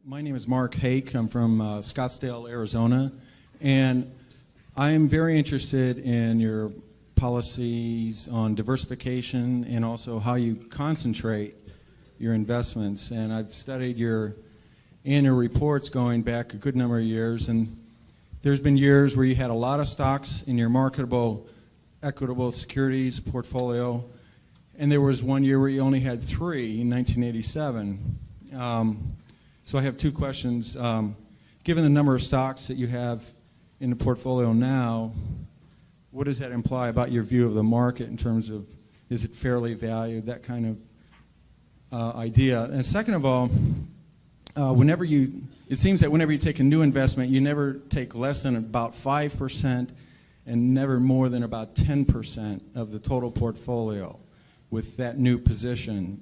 My name is Mark Hake. I'm from Scottsdale, Arizona, and I am very interested in your policies on diversification and also how you concentrate your investments. And I've studied your annual reports going back a good number of years, and there's been years where you had a lot of stocks in your marketable equitable securities portfolio, and there was one year where you only had 3 in 1987. So I have 2 questions. Given the number of stocks that you have in the portfolio now, what does that imply about your view of the market in terms of, is it fairly valued, that kind of idea? And second of all, it seems that whenever you take a new investment, you never take less than about 5% and never more than about 10% of the total portfolio with that new position.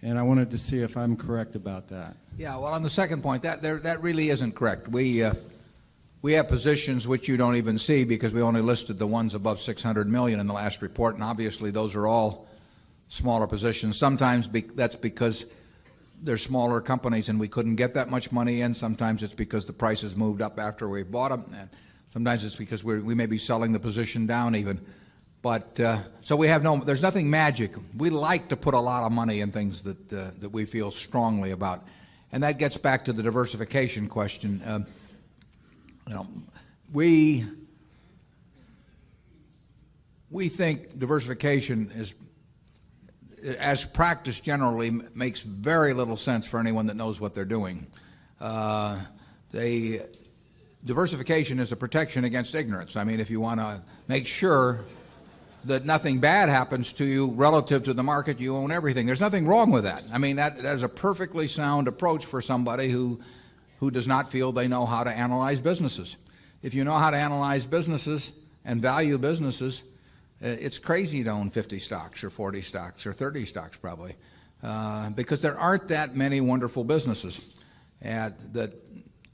And I wanted to see if I'm correct about that. Yeah, well, on the second point, that really isn't correct. We have positions which you don't even see because we only listed the ones above 600 million in the last report, and obviously those are all smaller positions. Sometimes that's because they're smaller companies and we couldn't get that much money in. Sometimes it's because the prices moved up after we bought them, and sometimes it's because we may be selling the position down even. But so there's nothing magic. We like to put a lot of money in things that we feel strongly about, and that gets back to the diversification question. We think diversification is, as practiced generally, makes very little sense for anyone that knows what they're doing. Diversification is a protection against ignorance. I mean, if you want to make sure that nothing bad happens to you relative to the market, you own everything. There's nothing wrong with that. I mean, that is a perfectly sound approach for somebody who does not feel they know how to analyze businesses. If you know how to analyze businesses and value businesses, it's crazy to own 50 stocks or 40 stocks or 30 stocks probably, because there aren't that many wonderful businesses that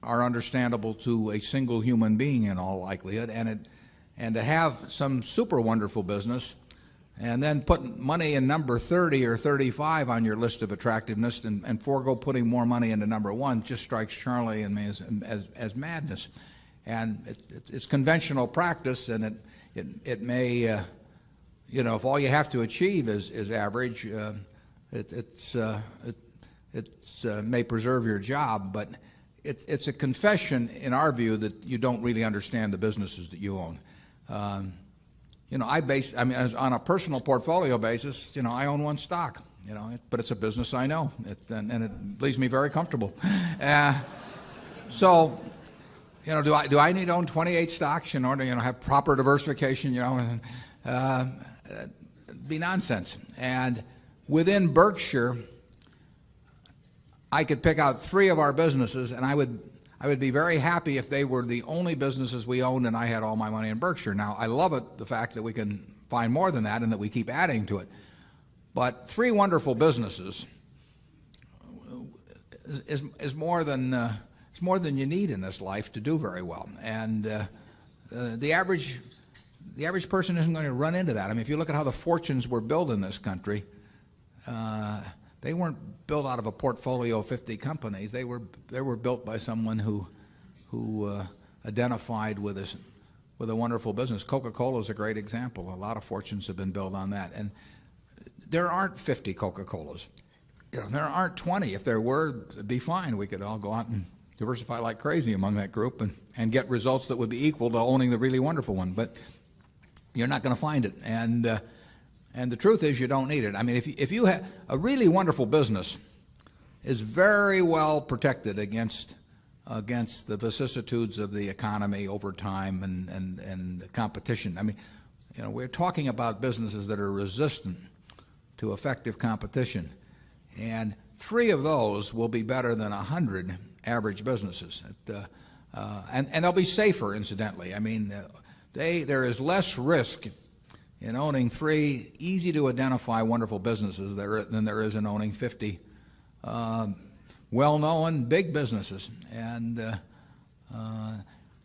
are understandable to a single human being in all likelihood. And to have some super wonderful business and then put money in number 30 or 35 on your list of attractiveness and forego putting more money into number 1 just strikes Charlie and me as madness. And it's conventional practice, and it may, if all you have to achieve is average, it may preserve your job, but it's a confession in our view that you don't really understand the businesses that you own. On a personal portfolio basis, I own 1 stock, but it's a business I know, and it leaves me very comfortable. So, do I need to own 28 stocks in order to have proper diversification? It'd be nonsense. And within Berkshire, I could pick out 3 of our businesses, and I would be very happy if they were the only businesses we owned and I had all my money in Berkshire. Now, I love the fact that we can find more than that and that we keep adding to it. But 3 wonderful businesses is more than you need in this life to do very well. And the average person isn't going to run into that. I mean, if you look at how the fortunes were built in this country, they weren't built out of a portfolio of 50 companies. They were built by someone who identified with a wonderful business. Coca-Cola is a great example. A lot of fortunes have been built on that. And there aren't 50 Coca-Colas. There aren't 20. If there were, it'd be fine. We could all go out and diversify like crazy among that group and get results that would be equal to owning the really wonderful one. But you're not going to find it. And the truth is, you don't need it. I mean, if you have a really wonderful business, is very well protected against the vicissitudes of the economy over time and competition. I mean, we're talking about businesses that are resistant to effective competition, and 3 of those will be better than 100 average businesses, and they'll be safer, incidentally. I mean, there is less risk in owning 3 easy-to-identify wonderful businesses than there is in owning 50 well-known big businesses. And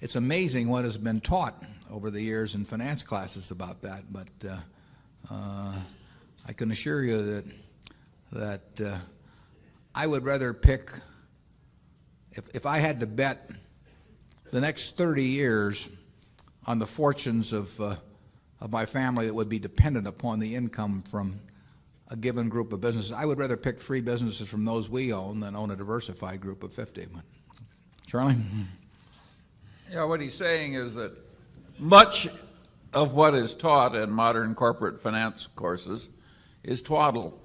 it's amazing what has been taught over the years in finance classes about that. But I can assure you that I would rather pick if I had to bet the next 30 years on the fortunes of my family that would be dependent upon the income from a given group of businesses, I would rather pick 3 businesses from those we own than own a diversified group of 50. Charlie? Yeah, what he's saying is that much of what is taught in modern corporate finance courses is twaddle.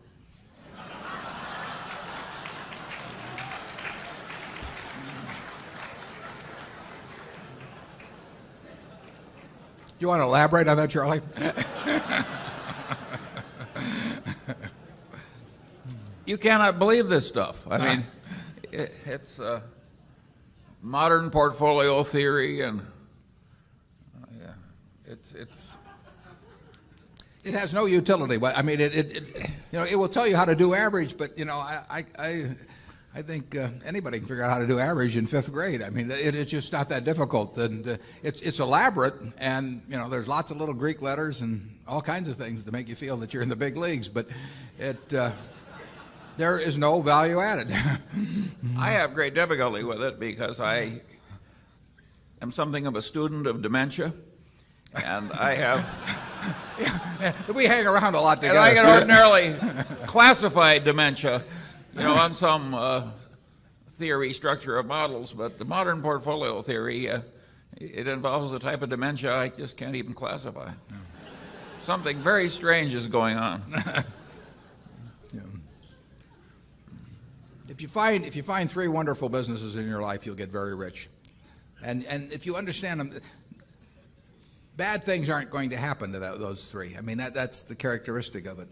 You want to elaborate on that, Charlie? You cannot believe this stuff. I mean, it's modern portfolio theory, and yeah, it has no utility. But I mean, it will tell you how to do average, but I think anybody can figure out how to do average in 5th grade. I mean, it's just not that difficult, and it's elaborate, and there's lots of little Greek letters and all kinds of things to make you feel that you're in the big leagues. But there is no value added. I have great difficulty with it because I am something of a student of dementia, and I have. Yeah, we hang around a lot together. And I get ordinarily classified dementia, on some theory structure of models, but the modern portfolio theory, it involves a type of dementia I just can't even classify. No. Something very strange is going on. Yeah. If you find 3 wonderful businesses in your life, you'll get very rich, and if you understand them, bad things aren't going to happen to those 3. I mean, that's the characteristic of it.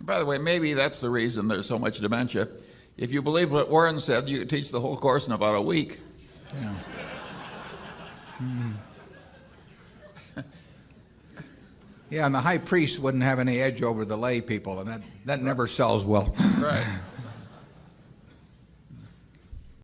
By the way, maybe that's the reason there's so much dementia. If you believe what Warren said, you could teach the whole course in about a week. Yeah. Yeah, and the high priest wouldn't have any edge over the lay people, and that never sells well. Right.